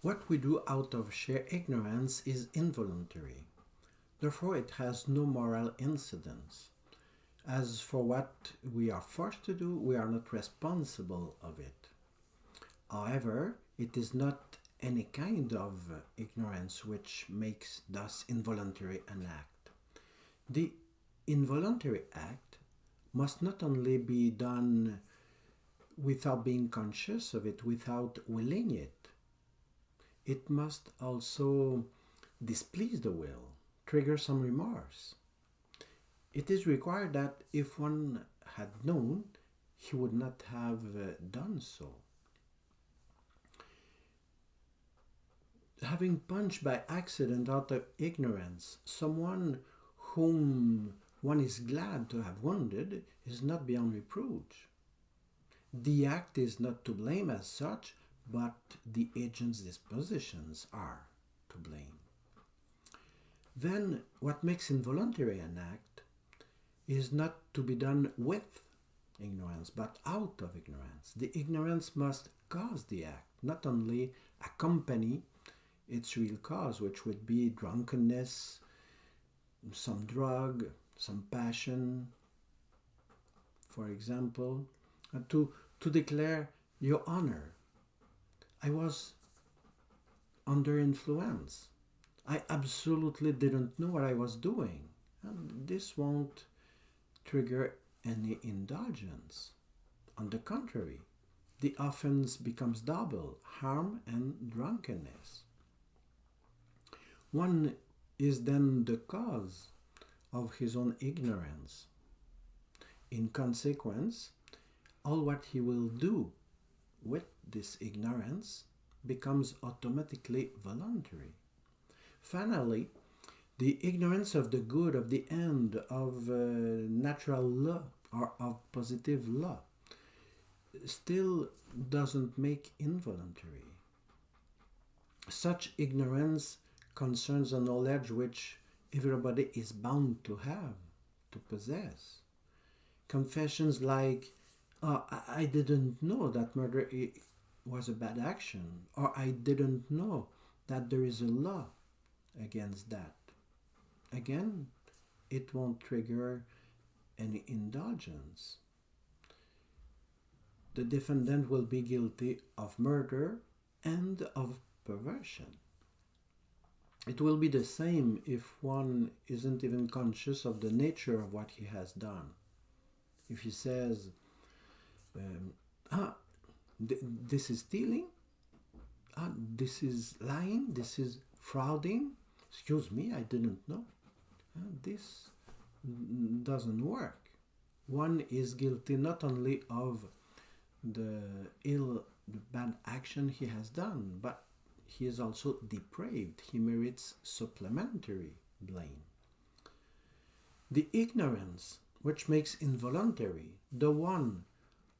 What we do out of sheer ignorance is involuntary. Therefore, it has no moral incidence. As for what we are forced to do, we are not responsible of it. However, it is not any kind of ignorance which makes thus involuntary an act. The involuntary act must not only be done without being conscious of it, without willing it, it must also displease the will, trigger some remorse. It is required that if one had known, he would not have done so. Having punched by accident out of ignorance someone whom one is glad to have wounded is not beyond reproach. The act is not to blame as such, but the agent's dispositions are to blame. Then, what makes involuntary an act is not to be done with ignorance, but out of ignorance. The ignorance must cause the act, not only accompany its real cause, which would be drunkenness, some drug, some passion, for example, to declare your honor. I was under influence. I absolutely didn't know what I was doing. And this won't trigger any indulgence. On the contrary, the offense becomes double harm and drunkenness. One is then the cause of his own ignorance. In consequence, all what he will do with this ignorance becomes automatically voluntary. Finally, the ignorance of the good, of the end, of natural law or of positive law still doesn't make involuntary. Such ignorance concerns a knowledge which everybody is bound to have, to possess. Confessions like, oh, I didn't know that murder was a bad action, or I didn't know that there is a law against that. Again, it won't trigger any indulgence. The defendant will be guilty of murder and of perversion. It will be the same if one isn't even conscious of the nature of what he has done. If he says, this is stealing, this is lying, this is frauding, excuse me, I didn't know. This doesn't work. One is guilty not only of the bad action he has done, but he is also depraved. He merits supplementary blame. The ignorance which makes involuntary, the one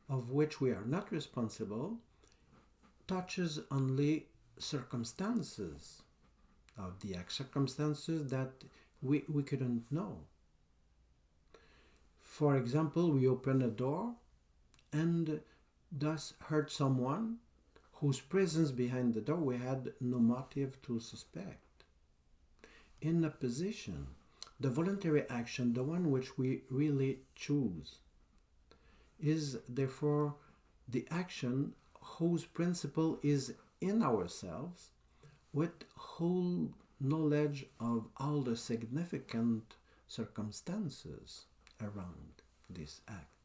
of which we are not responsible, touches only circumstances of the act, circumstances that we couldn't know. For example, we open a door and thus hurt someone whose presence behind the door we had no motive to suspect. In opposition, the voluntary action, the one which we really choose, is therefore the action whose principle is in ourselves with whole knowledge of all the significant circumstances around this act.